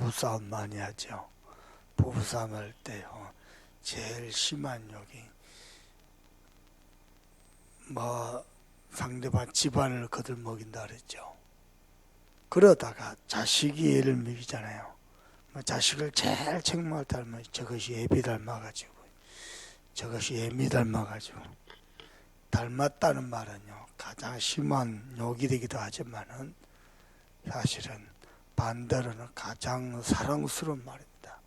부부싸움 많이 하죠. 부부싸움 할 때 제일 심한 욕이 상대방 집안을 거들먹인다 그랬죠. 그러다가 자식이 애를 먹이잖아요. 자식을 제일 책망할 때 하면 저것이 애비 닮아가지고, 저것이 애미 닮아가지고. 닮았다는 말은요, 가장 심한 욕이 되기도 하지만은 사실은 반대로는 가장 사랑스러운 말입니다.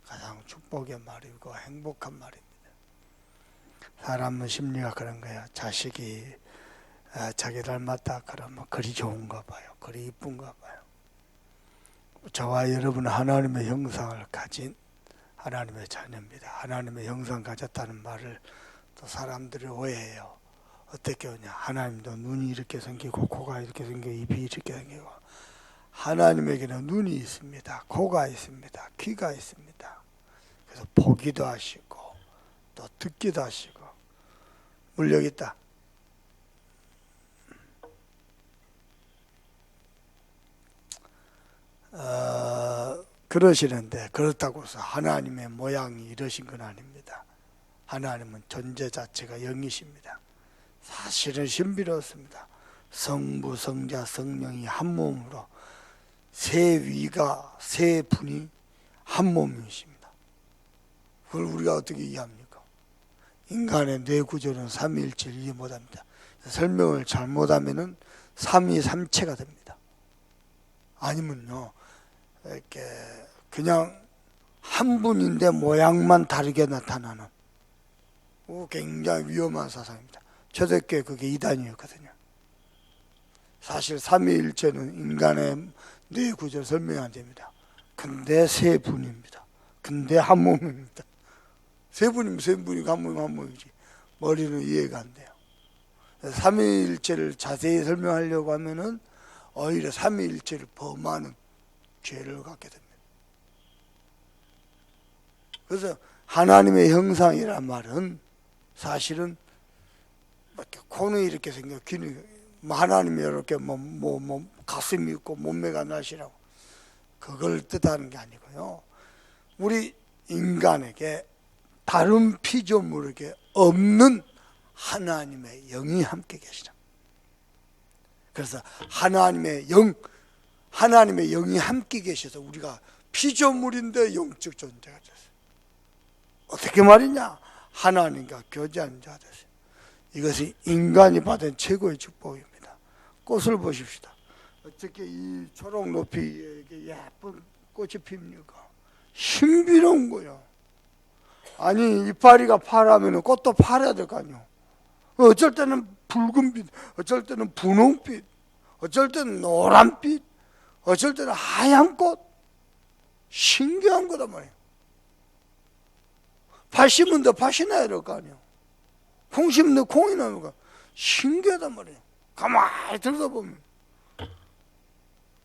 가장 축복의 말이고 행복한 말입니다. 사람은 심리가 그런 거예요. 자식이 자기 닮았다 그러면 그리 좋은가 봐요. 그리 이쁜가 봐요. 저와 여러분은 하나님의 형상을 가진 하나님의 자녀입니다. 하나님의 형상 가졌다는 말을 또 사람들이 오해해요. 어떻게 오냐? 하나님도 눈이 이렇게 생기고 코가 이렇게 생기고 입이 이렇게 생기고, 하나님에게는 눈이 있습니다. 코가 있습니다. 귀가 있습니다. 그래서 보기도 하시고 또 듣기도 하시고. 물 여기 있다. 그러시는데 그렇다고 해서 하나님의 모양이 이러신 건 아닙니다. 하나님은 존재 자체가 영이십니다. 사실은 신비롭습니다. 성부, 성자, 성령이 한 몸으로 세 위가, 세 분이 한 몸이십니다. 그걸 우리가 어떻게 이해합니까? 인간의 뇌 구조는 삼위일체를 이해 못합니다. 설명을 잘못하면은 삼위삼체가 됩니다. 아니면요, 이렇게 그냥 한 분인데 모양만 다르게 나타나는 굉장히 위험한 사상입니다. 초대교회 그게 이단이었거든요. 사실 삼위일체는 인간의 뇌 구조를 설명 안 됩니다. 근데 세 분입니다. 근데 한 몸입니다. 세 분이면 세 분이고 한 몸이면 한 몸이지. 머리는 이해가 안 돼요. 삼위일체를 자세히 설명하려고 하면은 오히려 삼위일체를 범하는 죄를 갖게 됩니다. 그래서 하나님의 형상이란 말은 사실은 이렇게 코는 이렇게 생겨, 귀는 하나님이 이렇게 가슴이 있고 몸매가 나시라고 그걸 뜻하는 게 아니고요. 우리 인간에게 다른 피조물에게 없는 하나님의 영이 함께 계시다. 그래서 하나님의 영이 함께 계셔서 우리가 피조물인데 영적 존재가 됐어요. 어떻게 말이냐? 하나님과 교제하는 자가 됐어요. 이것이 인간이 받은 최고의 축복입니다. 꽃을 보십시다. 어떻게 이 초록 높이에 예쁜 꽃이 핍니까? 신비로운 거예요. 아니 이파리가 파라면 꽃도 파래야 될 거 아니에요. 어쩔 때는 붉은빛, 어쩔 때는 분홍빛, 어쩔 때는 노란빛, 어쩔 때는 하얀 꽃. 신기한 거단 말이에요. 팥 심은데 팥이 나야 될 거 아니에요. 콩 심는데 콩이 나니까 신기하단 말이에요. 가만히 들여다보면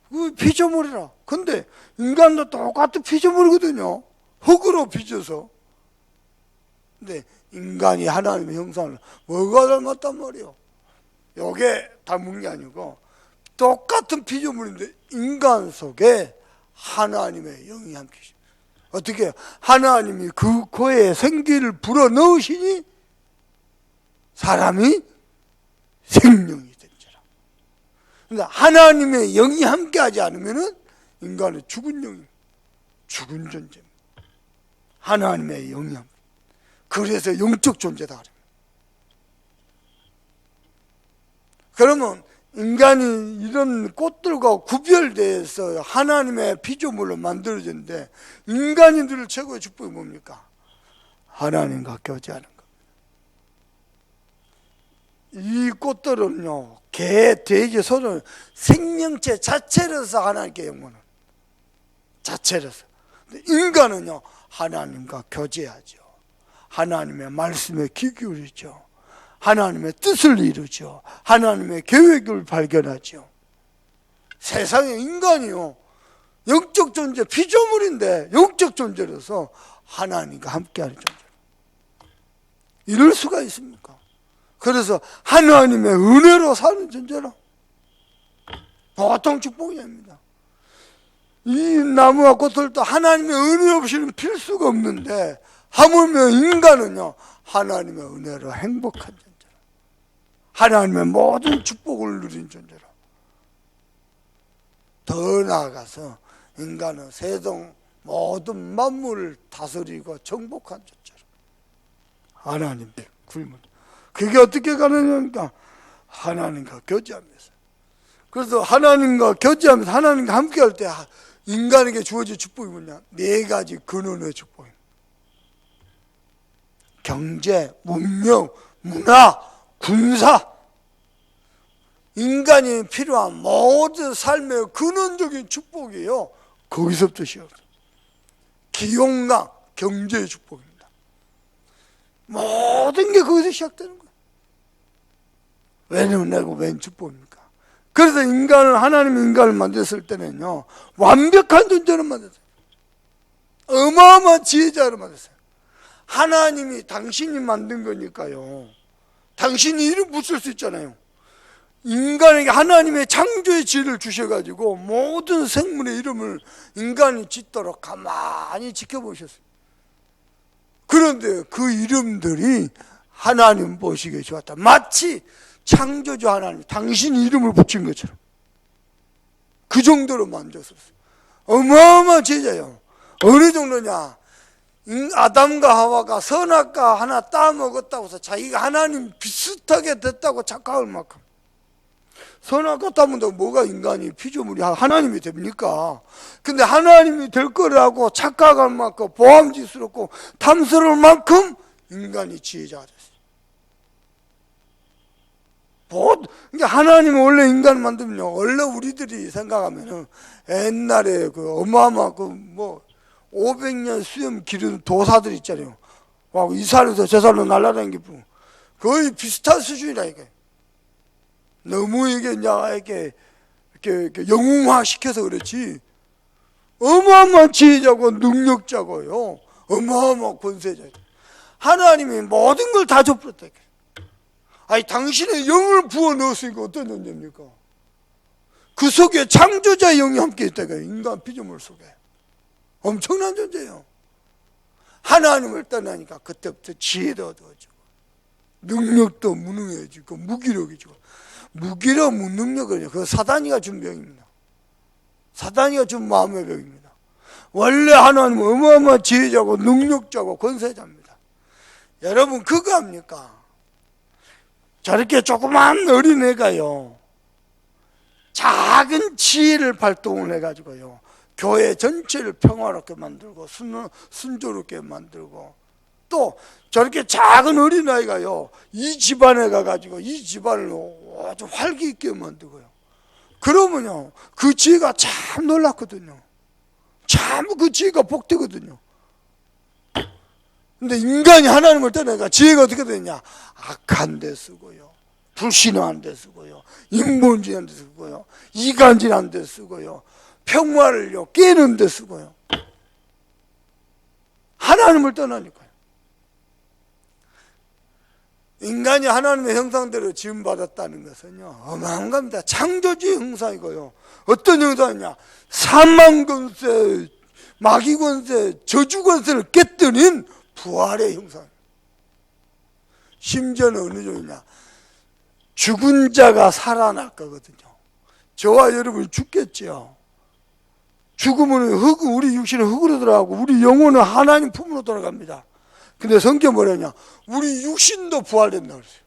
그 피조물이라. 근데 인간도 똑같은 피조물이거든요. 흙으로 빚어서. 근데 인간이 하나님의 형상을 뭐가 닮았단 말이에요. 요게 닮은 게 아니고 똑같은 피조물인데 인간 속에 하나님의 영이 함께 계십니다. 어떻게 하나님이 그 코에 생기를 불어 넣으시니 사람이 생명이 된지라. 그러니까 하나님의 영이 함께하지 않으면은 인간은 죽은 영이, 죽은 존재입니다. 하나님의 영이 함께. 그래서 영적 존재다 그럽니다. 그러면 인간이 이런 꽃들과 구별돼서 하나님의 피조물로 만들어졌는데 인간인들의 최고의 축복이 뭡니까? 하나님과 교제하는 것. 이 꽃들은요, 개, 돼지, 소는 생명체 자체로서 하나님께 영원한 자체로서. 근데 인간은요, 하나님과 교제하죠. 하나님의 말씀에 귀 기울이죠. 하나님의 뜻을 이루죠. 하나님의 계획을 발견하죠. 세상에 인간이요, 영적 존재, 피조물인데 영적 존재로서 하나님과 함께하는 존재. 이럴 수가 있습니까? 그래서 하나님의 은혜로 사는 존재라. 보통 축복이 아닙니다. 이 나무와 꽃들도 하나님의 은혜 없이는 필 수가 없는데 하물며 인간은요 하나님의 은혜로 행복한 존재로, 하나님의 모든 축복을 누린 존재로, 더 나아가서 인간은 세상 모든 만물을 다스리고 정복한 존재로 하나님의 굴문. 그게 어떻게 가능합니까? 하나님과 교제하면서. 그래서 하나님과 교제하면서 하나님과 함께할 때 인간에게 주어진 축복이 뭐냐? 4가지 근원의 축복입니다. 경제, 문명, 문화, 군사, 인간이 필요한 모든 삶의 근원적인 축복이에요. 거기서부터 시작해요. 기용강, 경제의 축복입니다. 모든 게 거기서 시작되는 거예요. 왜냐면 내가 웬 축복입니까? 그래서 하나님이 인간을 만들었을 때는요, 완벽한 존재로 만들었어요. 어마어마한 지혜자로 만들었어요. 하나님이 당신이 만든 거니까요. 당신이 이름 붙일 수 있잖아요. 인간에게 하나님의 창조의 지혜를 주셔가지고 모든 생물의 이름을 인간이 짓도록 가만히 지켜보셨어요. 그런데 그 이름들이 하나님 보시기에 좋았다. 마치 창조주 하나님 당신 이름을 붙인 것처럼 그 정도로 만졌었어요. 어마어마한 제자예요. 어느 정도냐? 아담과 하와가 선악과 하나 따먹었다고 해서 자기가 하나님 비슷하게 됐다고 착각할 만큼, 선악과 따먹는다고 뭐가 인간이 피조물이 하나님이 됩니까? 근데 하나님이 될 거라고 착각할 만큼 보암직스럽고 탐스러울 만큼 인간이 지혜자가 됐어요. 그러니까 하나님은 원래 인간을 만들면요, 원래 우리들이 생각하면은 옛날에 그 어마어마한 그 500년 수염 기른 도사들 있잖아요. 이 살에서 저 살로 날아다니는 거의 비슷한 수준이라 이게. 너무 이게 이렇게 영웅화 시켜서 그렇지. 어마어마한 지혜자고 능력자고요. 어마어마한 권세자. 하나님이 모든 걸 다 줬다. 아니 당신의 영을 부어 넣었으니까 어떤 존재입니까? 그 속에 창조자의 영이 함께 있다가 인간 피조물 속에 엄청난 존재예요. 하나님을 떠나니까 그때부터 지혜도 얻어지고 능력도 무능해지고 무기력해지고. 무기력 무능력은요, 그거 사단이가 준 병입니다. 사단이가 준 마음의 병입니다. 원래 하나님은 어마어마한 지혜자고 능력자고 권세자입니다. 여러분 그거 합니까? 저렇게 조그만 어린애가요, 작은 지혜를 발동을 해가지고요, 교회 전체를 평화롭게 만들고 순조롭게 만들고, 또 저렇게 작은 어린아이가요, 이 집안에 가가지고 이 집안을 아주 활기 있게 만들고요. 그러면요, 그 지혜가 참 놀랍거든요. 참 그 지혜가 복되거든요. 근데 인간이 하나님을 떠나니까 지혜가 어떻게 되냐? 악한 데 쓰고요, 불신한 데 쓰고요, 인본주의한 데 쓰고요, 이간질한 데 쓰고요, 평화를요 깨는 데 쓰고요. 하나님을 떠나니까요. 인간이 하나님의 형상대로 지음받았다는 것은요, 어마어마한 겁니다. 창조주의 형상이고요. 어떤 형상이냐? 사망권세, 마귀권세, 저주권세를 깨뜨린 부활의 형상. 심지어는 어느 정도냐? 죽은 자가 살아날 거거든요. 저와 여러분이 죽겠죠. 죽으면 우리 육신은 흙으로 돌아가고 우리 영혼은 하나님 품으로 돌아갑니다. 근데 성경 뭐라냐? 우리 육신도 부활된다 그랬어요.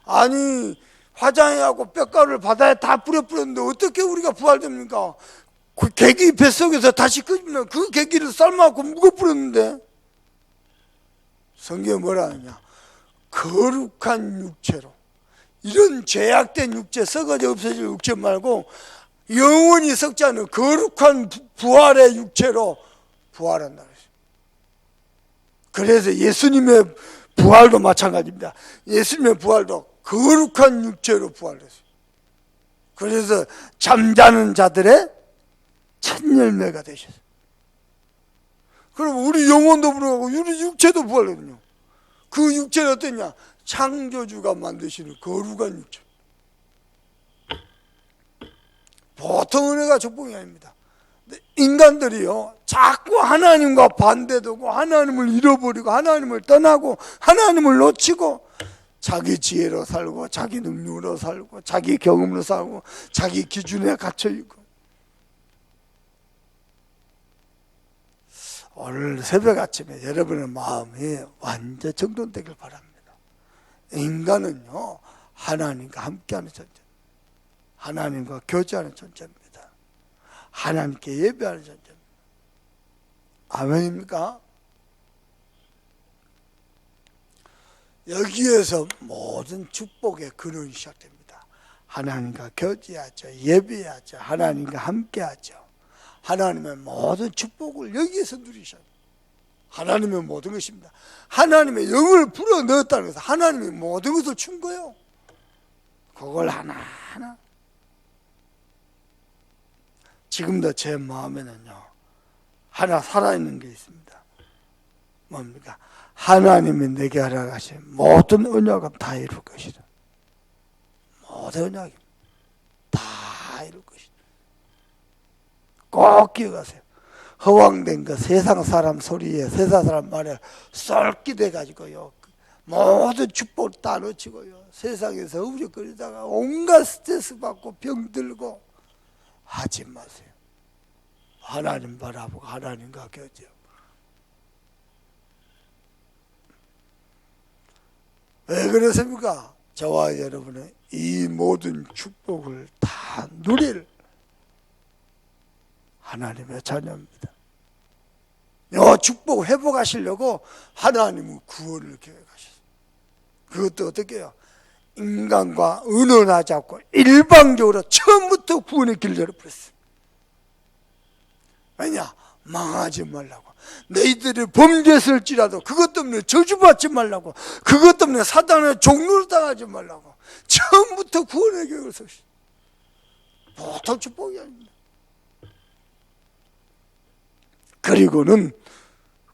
아니 화장해갖고 뼈가루를 바다에 다 뿌렸는데 어떻게 우리가 부활됩니까? 그 개기 뱃속에서 다시 끄집는 그 개기를 삶아갖고 묵어 뿌렸는데, 성경 뭐라 하냐? 거룩한 육체로, 이런 죄악된 육체, 썩어져 없어질 육체 말고 영원히 썩지 않은 거룩한 부활의 육체로 부활한다 그랬어요. 그래서 예수님의 부활도 마찬가지입니다. 예수님의 부활도 거룩한 육체로 부활했어요. 그래서 잠자는 자들의 첫 열매가 되셨어요. 그럼 우리 영혼도 부활하고 우리 육체도 부활하거든요. 그 육체는 어떠냐? 창조주가 만드시는 거룩한 육체. 보통 은혜가 축복이 아닙니다. 인간들이요, 자꾸 하나님과 반대되고 하나님을 잃어버리고 하나님을 떠나고 하나님을 놓치고 자기 지혜로 살고 자기 능력으로 살고 자기 경험으로 살고 자기 기준에 갇혀있고, 오늘 새벽 아침에 여러분의 마음이 완전 정돈되길 바랍니다. 인간은요, 하나님과 함께하는 존재, 하나님과 교제하는 존재입니다. 하나님께 예배하는 존재입니다. 아멘입니까? 여기에서 모든 축복의 근원이 시작됩니다. 하나님과 교제하죠. 예배하죠. 하나님과 함께하죠. 하나님의 모든 축복을 여기에서 누리셔요. 하나님의 모든 것입니다. 하나님의 영을 불어넣었다는 것은 하나님이 모든 것을 준 거예요. 그걸 하나하나. 지금도 제 마음에는요, 하나 살아있는 게 있습니다. 뭡니까? 하나님이 내게 하라 하신 모든 언약은 다 이룰 것이다. 모든 언약이 다 이룰 것이다. 꼭 기억하세요. 허황된 거, 세상 사람 소리에, 세상 사람 말에 쏠깃해가지고요, 모든 축복을 다 놓치고요, 세상에서 우적거리다가 온갖 스트레스 받고 병들고 하지 마세요. 하나님 바라보고 하나님과 교제하고. 왜 그렇습니까? 저와 여러분은 이 모든 축복을 다 누릴 하나님의 자녀입니다. 이 축복 회복하시려고 하나님은 구원을 계획하셨어요. 그것도 어떻게 해요? 인간과 의논하지 않고 일방적으로 처음부터 구원의 길을 열어버렸어요. 왜냐? 망하지 말라고. 너희들이 범죄했을지라도 그것 때문에 저주받지 말라고, 그것 때문에 사단의 종로를 당하지 말라고 처음부터 구원의 계획을 세우셨어요. 보통 축복이 아닙니다. 그리고는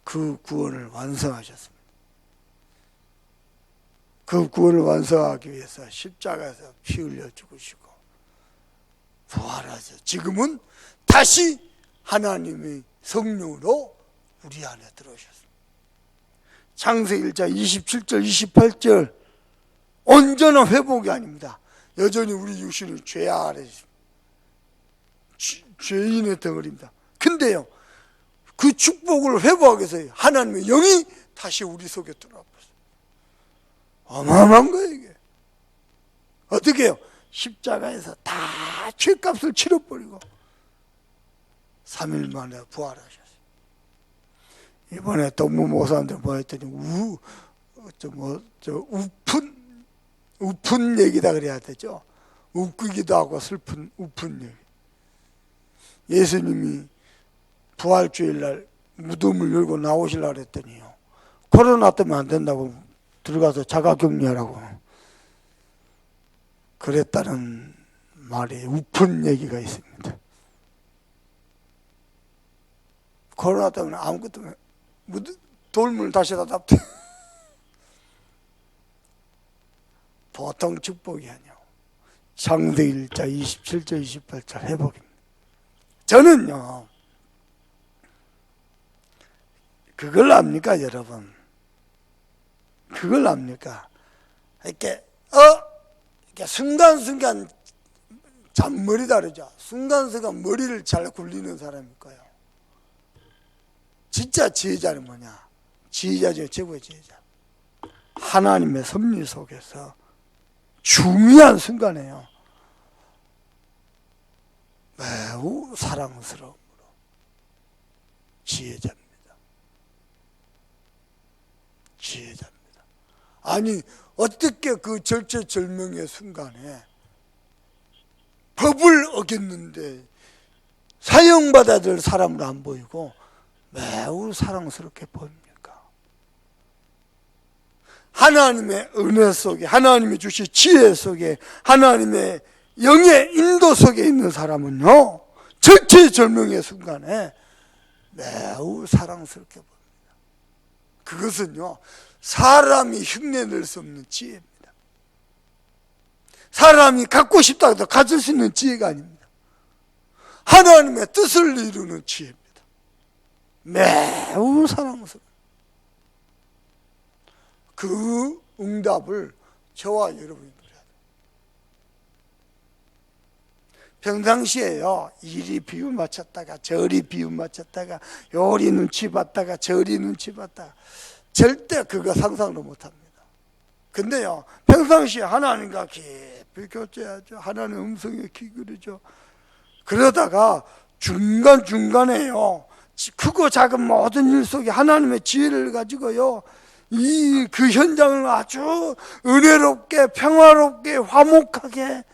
그 구원을 완성하셨습니다. 그 구원을 완성하기 위해서 십자가에서 피 흘려 죽으시고 부활하셔서 지금은 다시 하나님의 성령으로 우리 안에 들어오셨습니다. 창세기 1장 27절 28절 온전한 회복이 아닙니다. 여전히 우리 육신은 죄 아래 있습니다. 죄인의 덩어리입니다. 근데요, 그 축복을 회복하기 위해서 하나님의 영이 다시 우리 속에 들어와 버렸어요. 어마어마한 거예요, 이게. 어떻게 해요? 십자가에서 다 죄값을 치러버리고 3일 만에 부활하셨어요. 이번에 동무모사한테 뭐 했더니 우픈 얘기다 그래야 되죠. 웃기기도 하고 슬픈 우픈 얘기. 예수님이 부활주일날 무덤을 열고 나오시려고 그랬더니요, 코로나 때문에 안 된다고 들어가서 자가격리하라고 그랬다는 말이 우픈 얘기가 있습니다. 코로나 때문에 아무것도 돌문을 다시 닫았대. 보통 축복이 아니요, 창세기 1장 27절 28절 회복입니다. 저는요, 그걸 압니까, 여러분? 그걸 압니까? 이렇게 순간순간 잔머리다 그러죠. 순간순간 머리를 잘 굴리는 사람일 거예요. 진짜 지혜자는 뭐냐? 지혜자 중에 최고의 지혜자. 하나님의 섭리 속에서 중요한 순간에요, 매우 사랑스러움으로 지혜자입니다. 지혜자입니다. 아니, 어떻게 그 절체절명의 순간에 법을 어겼는데 사형받아야 될 사람으로 안 보이고 매우 사랑스럽게 보입니까? 하나님의 은혜 속에, 하나님이 주신 지혜 속에, 하나님의 영의 인도 속에 있는 사람은요, 절체절명의 순간에 매우 사랑스럽게 보입니다. 그것은요, 사람이 흉내낼 수 없는 지혜입니다. 사람이 갖고 싶다 해도 가질 수 있는 지혜가 아닙니다. 하나님의 뜻을 이루는 지혜입니다. 매우 사랑스러워요. 그 응답을 저와 여러분이 누려야 돼요. 평상시에요, 이리 비유 맞췄다가 저리 비유 맞췄다가 요리 눈치 봤다가 저리 눈치 봤다가 절대 그거 상상도 못합니다. 근데요, 평상시에 하나님과 깊이 교제하죠. 하나님 음성에 귀 기울이죠. 그러다가 중간중간에요, 크고 작은 모든 일 속에 하나님의 지혜를 가지고요, 그 현장을 아주 은혜롭게, 평화롭게, 화목하게,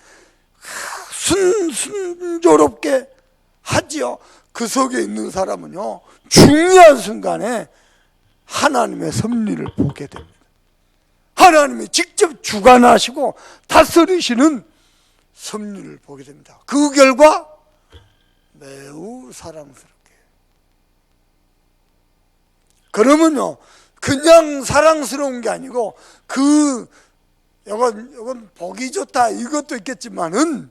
순조롭게 하지요. 그 속에 있는 사람은요, 중요한 순간에 하나님의 섭리를 보게 됩니다. 하나님이 직접 주관하시고 다스리시는 섭리를 보게 됩니다. 그 결과 매우 사랑스럽게. 그러면요, 그냥 사랑스러운 게 아니고, 이건 보기 좋다 이것도 있겠지만은,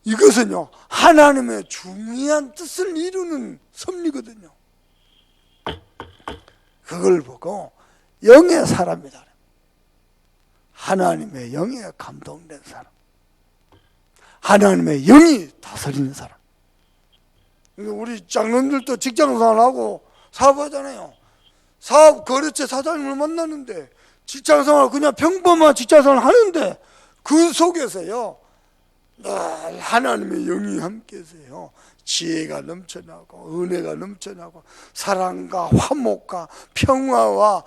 이것은요, 하나님의 중요한 뜻을 이루는 섭리거든요. 그걸 보고 영의 사람이다. 하나님의 영에 감동된 사람, 하나님의 영이 다스리는 사람. 우리 장로님들도 직장생활하고 사업하잖아요. 사업 거래처 사장님을 만나는데 직장생활 그냥 평범한 직장생활 하는데 그 속에서요, 늘 하나님의 영이 함께해서요, 지혜가 넘쳐나고 은혜가 넘쳐나고 사랑과 화목과 평화와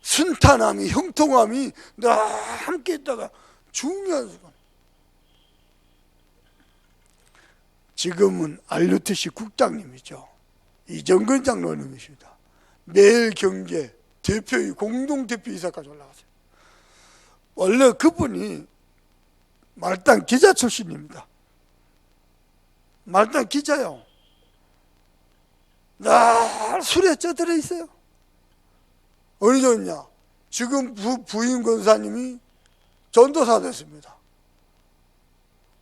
순탄함이, 형통함이 늘 함께 있다가 중요한 순간. 지금은 RUTC 국장님이죠. 이정근 장로님이십니다. 매일경제 대표의 공동대표이사까지 올라갔어요. 원래 그분이 말단 기자 출신입니다. 말단 기자요. 늘 술에 쪄들어 있어요. 어느 정도냐? 지금 부인 권사님이 전도사 됐습니다.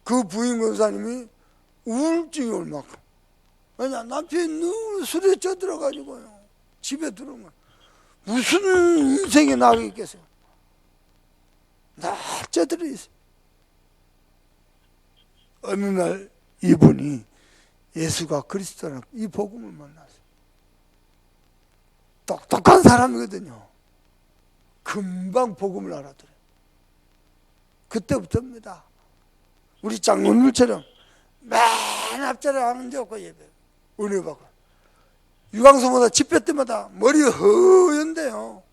그 부인 권사님이 우울증이 올 만큼. 왜냐? 남편이 늘 술에 쪄들어가지고요, 집에 들어오면 무슨 인생이 나겠겠어요? 늘 쪄들어 있어요. 어느 날 이분이 예수가 그리스도라는 이 복음을 만났어요. 똑똑한 사람이거든요. 금방 복음을 알아들어요. 그때부터입니다. 우리 장로님처럼 맨 앞자리에 앉아있고 예배, 은혜 받고, 유광소마다 집회 때마다 머리 허연데요,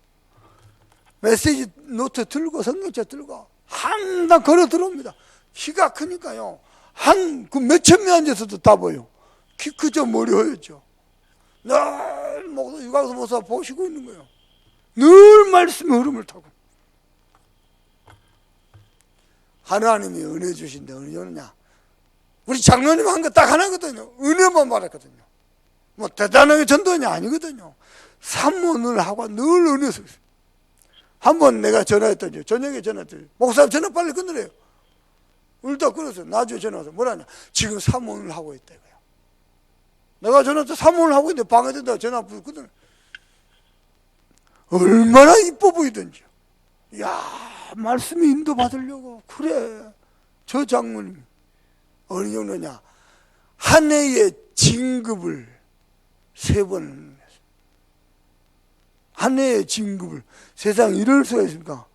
메시지 노트 들고 성경책 들고 항상 걸어 들어옵니다. 키가 크니까요, 그 몇천 명 앉아서도 다 보여. 키 크죠, 머리 허였죠. 늘 유광수 목사 보시고 있는 거예요. 늘 말씀의 흐름을 타고. 하나님이 은혜 주신데 은혜 주느냐? 우리 장로님 한 거 딱 하나거든요. 은혜만 말했거든요. 뭐 대단하게 전도냐? 아니거든요. 산문을 하고 늘 은혜 속에 있어요. 한번 내가 전화했더니, 저녁에 전화했더니, 목사님 전화 빨리 끊으래요. 울다 끊었어요. 나중에 전화 와서 뭐라냐? 지금 산문을 하고 있다 이거야. 내가 전화해서 산문을 하고 있는데 방해된다고 전화 끊어. 얼마나 이뻐 보이던지요. 야, 말씀이 인도받으려고. 그래, 저 장모님 어느 정도냐? 한 해의 진급을 3번 했어요. 한 해의 진급을. 세상 이럴 수가 있습니까?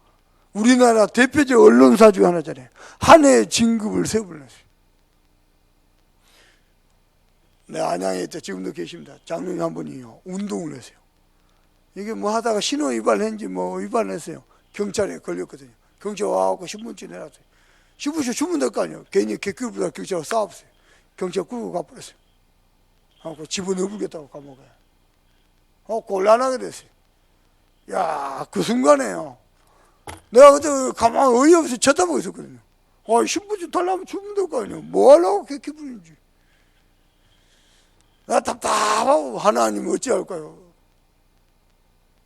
우리나라 대표적 언론사 중 하나잖아요. 한 해의 진급을 3번 했어요. 네, 안양에 있다 지금도 계십니다. 장로님 한 분이요, 운동을 했어요. 이게 뭐 하다가 신호 위반했는지 뭐 위반했어요. 경찰에 걸렸거든요. 경찰 와갖고 신분증 내놨어요. 신분증 주면 될 거 아니에요. 괜히 개꿀보다 경찰하고 싸웠어요. 경찰 끌고 가버렸어요. 하고 집어넣어보겠다고 감옥에. 곤란하게 됐어요. 야, 그 순간에요, 내가 그때 가만히 어이없이 쳐다보고 있었거든요. 신분증 달라면 주면 될 거 아니에요. 뭐 하려고 그렇게 부른지. 나 답답하고 하나님 어찌할까요?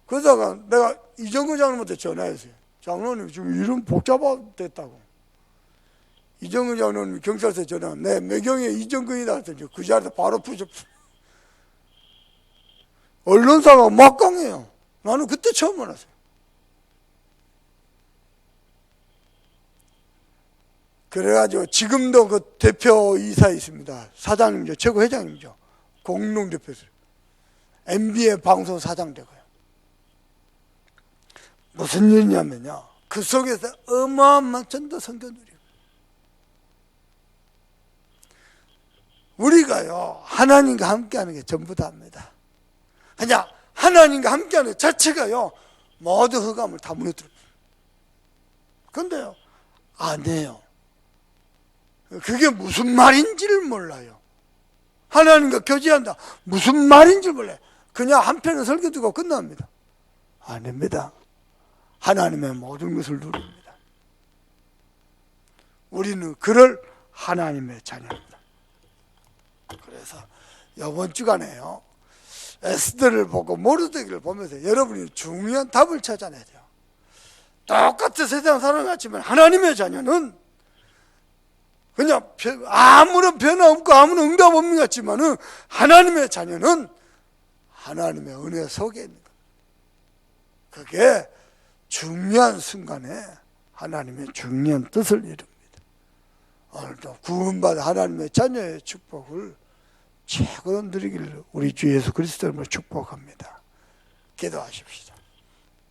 그러다가 내가 이정근 장로님한테 전화했어요. 장로님 지금 이름 복잡화됐다고. 이정근 장로님 경찰서 전화, 내 매경에 이정근이다 했더니 그 자리에서 바로 부셔. 언론사가 막강해요. 나는 그때 처음 알았어요. 그래가지고 지금도 그 대표이사에 있습니다. 사장님이죠. 최고 회장님이죠. 공동대표죠. MB의 방송 사장 되고요. 무슨 일이냐면요, 그 속에서 어마어마한 전도 선교 누리고, 우리가요 하나님과 함께하는 게 전부 다입니다. 그냥 하나님과 함께하는 것 자체가요 모든 흑암을 다 무너뜨립니다. 그런데요 안 해요. 그게 무슨 말인지를 몰라요. 하나님과 교제한다, 무슨 말인지를 몰라요. 그냥 한편에 설교 듣고 끝납니다. 아닙니다. 하나님의 모든 것을 누립니다. 우리는 그럴 하나님의 자녀입니다. 그래서 이번 주간에요 에스더를 보고 모르드게를 보면서 여러분이 중요한 답을 찾아내야 돼요. 똑같은 세상 살아갔지만 하나님의 자녀는 그냥 아무런 변화 없고 아무런 응답 없는 것 같지만은 하나님의 자녀는 하나님의 은혜 속에 있는 겁니다. 그게 중요한 순간에 하나님의 중요한 뜻을 이룹니다. 오늘도 구원받은 하나님의 자녀의 축복을 최고로 누리기를 우리 주 예수 그리스도로 축복합니다. 기도하십시다.